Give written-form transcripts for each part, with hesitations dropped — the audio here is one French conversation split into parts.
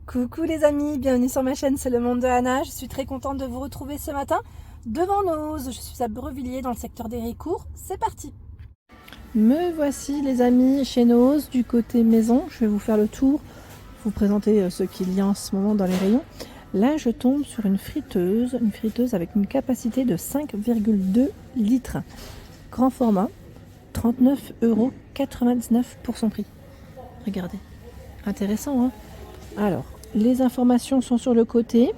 Coucou les amis, bienvenue sur ma chaîne, c'est le monde de Anna. Je suis très contente de vous retrouver ce matin devant Noz. Je suis à Brevilliers dans le secteur d'Héricourt. C'est parti. Me voici les amis chez Noz du côté maison. Je vais vous faire le tour, vous présenter ce qu'il y a en ce moment dans les rayons. Là je tombe sur une friteuse avec une capacité de 5,2 litres. Grand format, 39,99 € pour son prix. Regardez, intéressant hein. Alors, les informations sont sur le côté.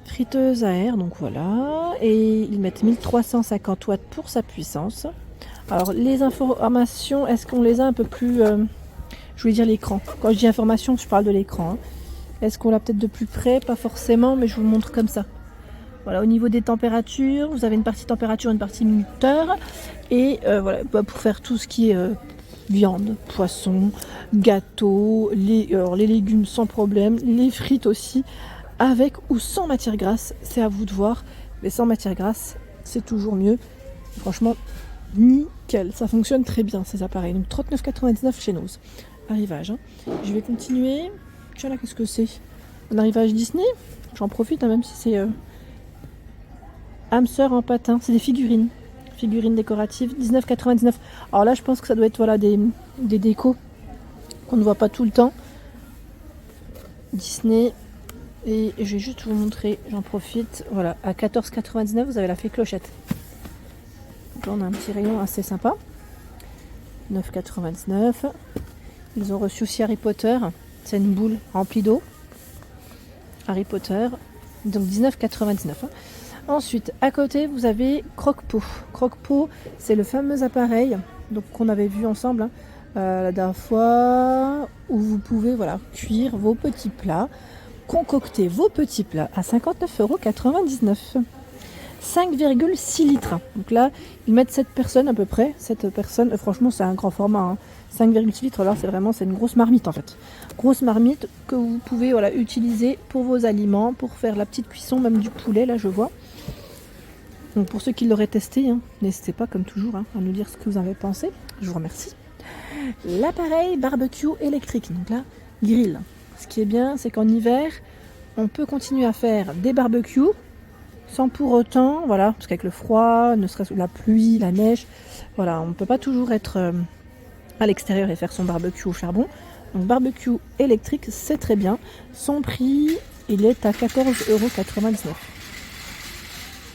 Friteuse à air, donc voilà. Et ils mettent 1350 watts pour sa puissance. Alors, les informations, est-ce qu'on les a un peu plus... je voulais dire l'écran. Quand je dis information, je parle de l'écran. Hein. Est-ce qu'on l'a peut-être de plus près? Pas forcément, mais je vous le montre comme ça. Voilà, au niveau des températures, vous avez une partie température, une partie minuteur. Et voilà, pour faire tout ce qui est... viande, poisson, gâteau, les légumes sans problème, les frites aussi, avec ou sans matière grasse, c'est à vous de voir, mais sans matière grasse, c'est toujours mieux. Franchement, nickel, ça fonctionne très bien ces appareils. Donc 39,99 chez Noz. Arrivage. Hein. Je vais continuer. Tiens là, qu'est-ce que c'est? Un arrivage Disney. J'en profite, hein, même si c'est hamster en patin. C'est des figurines. Figurines décoratives, 19,99 €. Alors là, je pense que ça doit être voilà, des décos qu'on ne voit pas tout le temps. Disney. Et je vais juste vous montrer, j'en profite. Voilà, à 14,99 €, vous avez la fée Clochette. Donc là, on a un petit rayon assez sympa. 9,99 €. Ils ont reçu aussi Harry Potter. C'est une boule remplie d'eau. Harry Potter. Donc 19,99 €. Ensuite, à côté, vous avez Croque-Pot. Croque-Pot, c'est le fameux appareil qu'on avait vu ensemble hein, la dernière fois, où vous pouvez cuire vos petits plats, concocter vos petits plats à 59,99 €. 5,6 litres. Donc là, ils mettent 7 personnes à peu près. 7 personnes, franchement, c'est un grand format. Hein. 5,6 litres, là, c'est une grosse marmite en fait. Grosse marmite que vous pouvez utiliser pour vos aliments, pour faire la petite cuisson, même du poulet, là, je vois. Donc pour ceux qui l'auraient testé, hein, n'hésitez pas comme toujours à nous dire ce que vous en avez pensé. Je vous remercie. L'appareil barbecue électrique, donc là, grill. Ce qui est bien, c'est qu'en hiver, on peut continuer à faire des barbecues sans pour autant, parce qu'avec le froid, ne serait-ce que la pluie, la neige, on ne peut pas toujours être à l'extérieur et faire son barbecue au charbon. Donc barbecue électrique, c'est très bien. Son prix, il est à 14,99 €.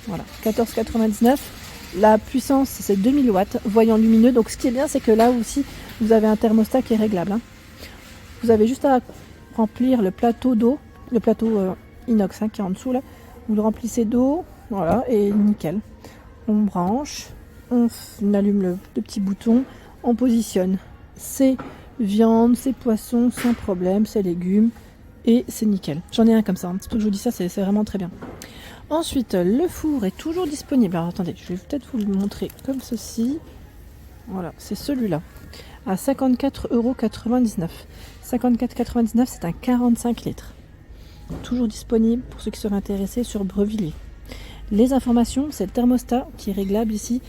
Voilà, 14,99 €. La puissance, c'est 2000 watts, voyant lumineux. Donc ce qui est bien, c'est que là aussi, vous avez un thermostat qui est réglable. Hein. Vous avez juste à remplir le plateau d'eau, le plateau inox qui est en dessous là. Vous le remplissez d'eau, voilà, et nickel. On branche, on allume le petit bouton, on positionne ses viandes, ses poissons sans problème, ses légumes, et c'est nickel. J'en ai un comme ça, un petit peu que je vous dis ça, c'est vraiment très bien. Ensuite, le four est toujours disponible. Alors attendez, je vais peut-être vous le montrer comme ceci. Voilà, c'est celui-là, à 54,99 €. 54,99 €, c'est un 45 litres. Toujours disponible pour ceux qui seraient intéressés sur Brevilliers. Les informations, c'est le thermostat qui est réglable ici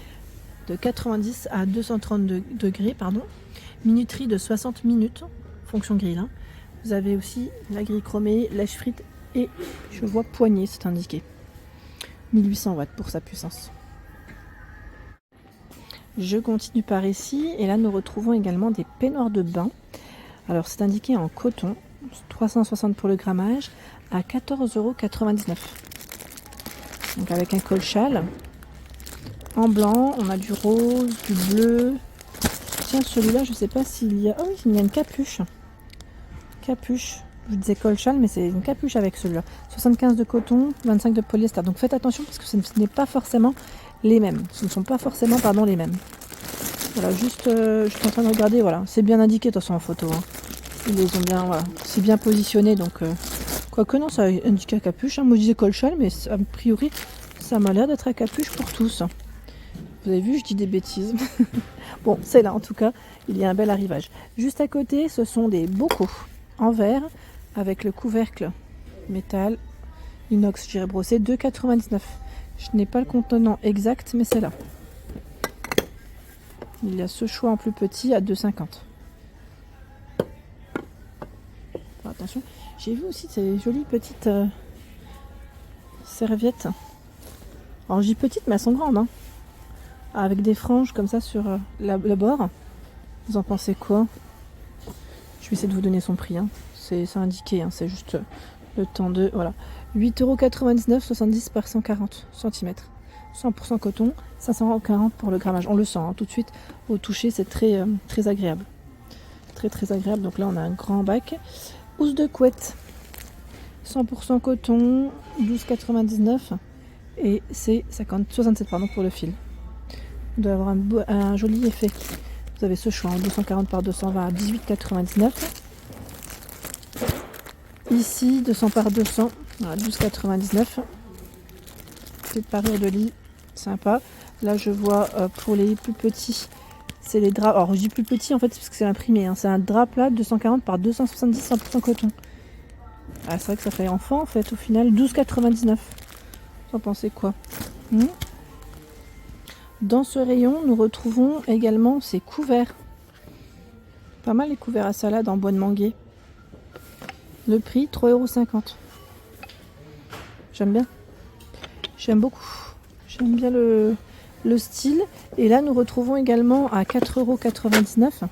de 90 à 230 degrés. Minuterie de 60 minutes, fonction grill. Hein. Vous avez aussi la grille chromée, lèche-frite et je vois poignée, c'est indiqué. 1800 watts pour sa puissance. Je continue par ici et là nous retrouvons également des peignoirs de bain. Alors c'est indiqué en coton, 360 pour le grammage, à 14,99 €. Donc avec un col-châle. En blanc, on a du rose, du bleu. Tiens, celui-là, je ne sais pas s'il y a... Oh oui, il y a une capuche. Capuche. Je disais col-châle, mais c'est une capuche avec celui-là. 75 de coton, 25 de polyester. Donc faites attention parce que ce n'est pas forcément les mêmes. Ce ne sont pas forcément, les mêmes. Voilà, juste, je suis en train de regarder, c'est bien indiqué de toute façon en photo. Hein. Ils les ont bien, c'est bien positionné, donc... Quoique non, ça indique à capuche. Hein. Moi je disais col-châle, mais a priori, ça m'a l'air d'être à capuche pour tous. Vous avez vu, je dis des bêtises. Bon, c'est là en tout cas, il y a un bel arrivage. Juste à côté, ce sont des bocaux en verre avec le couvercle métal inox, j'irai brosser, 2,99 €. Je n'ai pas le contenant exact, mais c'est là. Il y a ce choix en plus petit à 2,50 €. attention. J'ai vu aussi ces jolies petites serviettes. Alors je dis petites, mais elles sont grandes, hein. Avec des franges comme ça sur le bord. Vous en pensez quoi? Je vais essayer de vous donner son prix, hein. C'est indiqué, hein. C'est juste le temps de... Voilà. 8,99 €, 70 par 140 cm. 100% coton, 540 pour le grammage. On le sent, hein, tout de suite au toucher, c'est très, très agréable. Très agréable. Donc là, on a un grand bac. Housse de couette, 100% coton, 12,99 €. Et c'est 67 pardon, pour le fil. Vous devez avoir un joli effet. Vous avez ce choix, en 240 par 220 à 18,99 €. Ici, 200 par 200 à 12,99 €. Petite parure de lit, sympa. Là, je vois pour les plus petits, c'est les draps. Alors, je dis plus petit en fait, parce que c'est imprimé. Hein. C'est un drap plat 240 par 270, 100% coton. Ah, c'est vrai que ça fait enfant en fait, au final, 12,99 €. Vous en pensez quoi? Dans ce rayon, nous retrouvons également ces couverts. Pas mal les couverts à salade en bois de manguier. Le prix, 3,50 €. J'aime bien. J'aime beaucoup. J'aime bien le style. Et là, nous retrouvons également à 4,99 €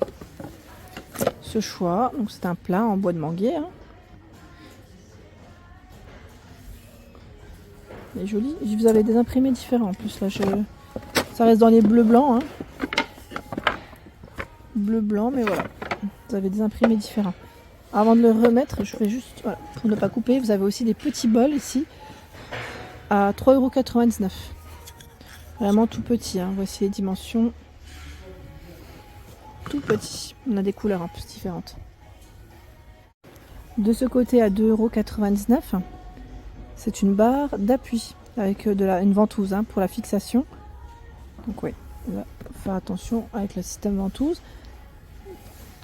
ce choix. Donc, c'est un plat en bois de manguier. Hein. Il est joli. Vous avez des imprimés différents en plus. Là, ça reste dans les bleus blancs. Hein. Bleu blanc, mais voilà. Vous avez des imprimés différents. Avant de le remettre, je fais juste, voilà, pour ne pas couper, vous avez aussi des petits bols ici à 3,99 €. Vraiment tout petit, hein. Voici les dimensions. Tout petit. On a des couleurs un peu différentes. De ce côté à 2,99 €, c'est une barre d'appui avec une ventouse hein, pour la fixation. Donc oui, on va faire attention avec le système ventouse.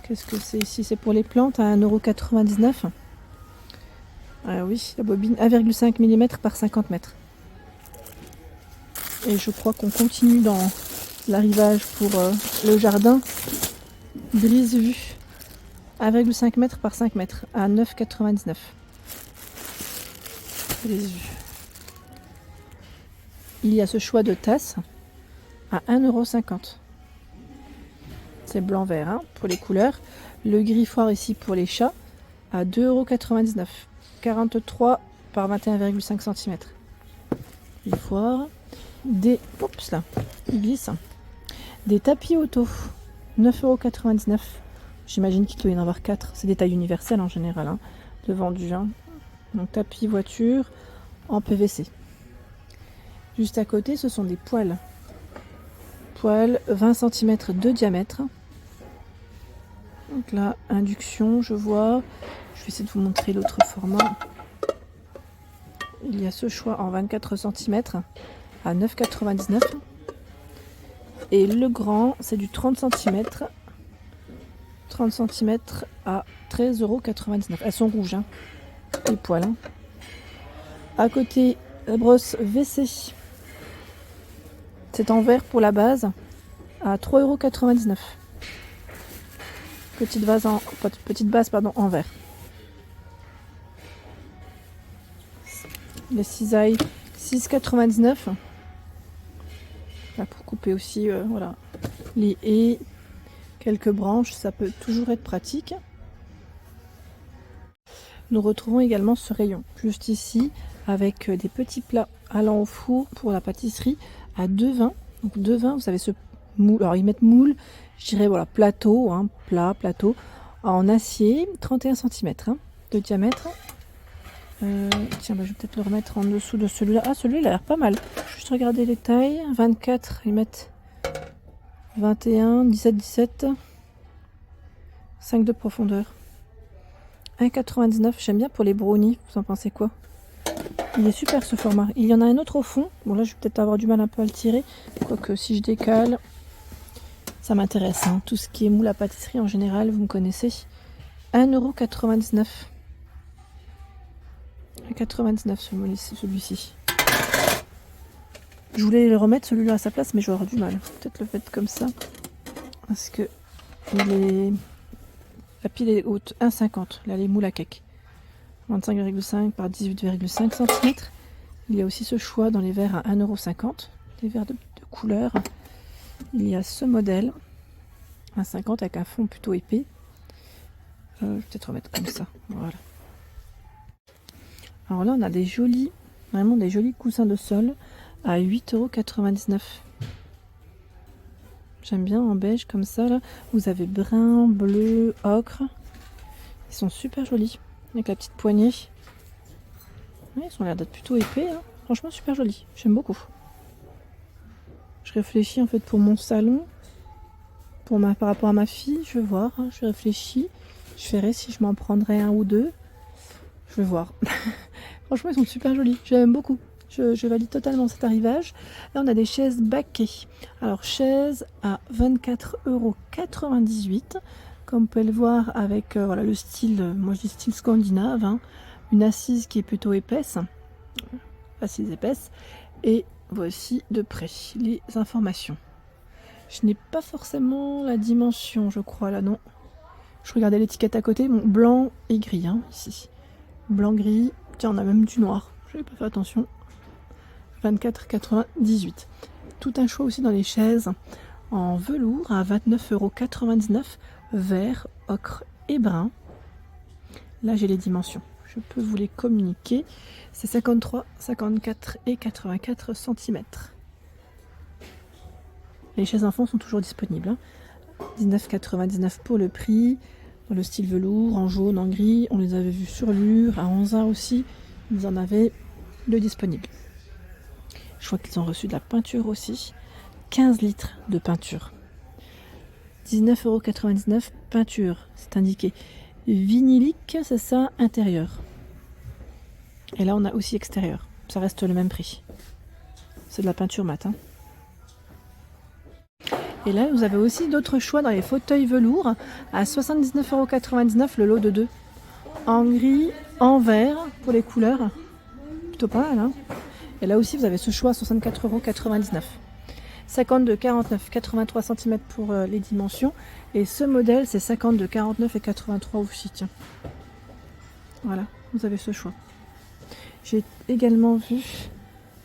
Qu'est-ce que c'est ici? C'est pour les plantes à 1,99 €. Ah oui, la bobine 1,5 mm par 50 mètres. Et je crois qu'on continue dans l'arrivage pour le jardin. Brise vue 1,5 m par 5 mètres à 9,99 €. Brise vue. Il y a ce choix de tasse à 1,50 €. C'est blanc-vert hein, pour les couleurs. Le griffoir ici pour les chats à 2,99 €. 43 par 21,5 cm. Griffoir. Oups là, il glisse. Des tapis auto, 9,99 €. J'imagine qu'il doit y en avoir 4. C'est des tailles universelles en général, hein, de vendu. Hein. Donc tapis voiture en PVC. Juste à côté, ce sont des poêles. Poêles 20 cm de diamètre. Donc là, induction, je vois. Je vais essayer de vous montrer l'autre format. Il y a ce choix en 24 cm à 9,99 €. Et le grand, c'est du 30 cm. 30 cm à 13,99 €. Elles sont rouges, hein, les poils. Hein. À côté, la brosse WC. C'est en verre pour la base à 3,99 €. Petite base en verre. Les cisailles 6,99 €. Là pour couper aussi voilà, les haies, quelques branches, ça peut toujours être pratique. Nous retrouvons également ce rayon juste ici avec des petits plats allant au four pour la pâtisserie à 2,20 €. Donc 2,20 €, vous avez ce moule. Alors ils mettent moule, je dirais voilà, plateau, hein, plateau en acier, 31 cm hein, de diamètre. Tiens, je vais peut-être le remettre en dessous de celui-là. Ah, celui-là, il a l'air pas mal. Juste regarder les tailles. 24, ils mettent 21, 17, 17. 5 de profondeur. 1,99. J'aime bien pour les brownies. Vous en pensez quoi? Il est super ce format. Il y en a un autre au fond. Bon, là, je vais peut-être avoir du mal un peu à le tirer. Quoique, si je décale, ça m'intéresse. Hein. Tout ce qui est moule à pâtisserie en général, vous me connaissez. 1,99 €. 99 celui-ci. Je voulais le remettre celui-là à sa place, mais j'aurais du mal. Peut-être le mettre comme ça. Parce que la pile est haute. 1,50. Là, les moules à cake. 25,5 par 18,5 cm. Il y a aussi ce choix dans les verres à 1,50 €, des verres de couleur. Il y a ce modèle à 50 avec un fond plutôt épais. Je vais peut-être remettre comme ça. Voilà. Alors là, on a des jolis, vraiment des jolis coussins de sol à 8,99 €. J'aime bien en beige comme ça. Là, vous avez brun, bleu, ocre. Ils sont super jolis avec la petite poignée. Ouais, ils ont l'air d'être plutôt épais. Hein. Franchement, super jolis. J'aime beaucoup. Je réfléchis en fait pour mon salon, par rapport à ma fille. Je vais voir. Hein, je réfléchis. Je verrai si je m'en prendrai un ou deux. Je vais voir. Franchement, ils sont super jolis. J'aime beaucoup. Je valide totalement cet arrivage. Là, on a des chaises baquets. Alors, chaise à 24,98 €. Comme vous pouvez le voir avec voilà, le style, moi je dis style scandinave. Hein, une assise qui est plutôt épaisse. Assise épaisse. Et voici de près les informations. Je n'ai pas forcément la dimension, je crois, là, non. Je regardais l'étiquette à côté. Bon, blanc et gris, hein, ici. Blanc-gris. Tiens, on a même du noir. Je n'avais pas fait attention. 24,98 €. Tout un choix aussi dans les chaises en velours à 29,99 €. Vert, ocre et brun. Là, j'ai les dimensions. Je peux vous les communiquer. C'est 53, 54 et 84 cm. Les chaises enfants sont toujours disponibles. Hein. 19,99 € pour le prix. Dans le style velours, en jaune, en gris. On les avait vus sur Lure, à Anzin aussi. Ils en avaient deux disponibles. Je crois qu'ils ont reçu de la peinture aussi. 15 litres de peinture. 19,99 € peinture, c'est indiqué. Vinylique, c'est ça, intérieur. Et là, on a aussi extérieur. Ça reste le même prix. C'est de la peinture mat. Hein. Et là, vous avez aussi d'autres choix dans les fauteuils velours à 79,99 € le lot de 2. En gris, en vert pour les couleurs. Plutôt pas mal. Hein. Et là aussi, vous avez ce choix à 64,99 €. 52, 49, 83 cm pour les dimensions. Et ce modèle, c'est 52, 49 et 83 aussi. Tiens. Voilà, vous avez ce choix. J'ai également vu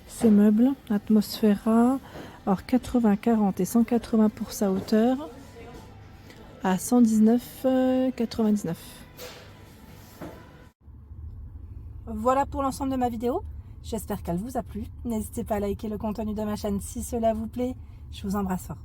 ces meubles, Atmosphera. Alors 80, 40 et 180 pour sa hauteur. À 119,99 €. Voilà pour l'ensemble de ma vidéo. J'espère qu'elle vous a plu. N'hésitez pas à liker le contenu de ma chaîne si cela vous plaît. Je vous embrasse fort.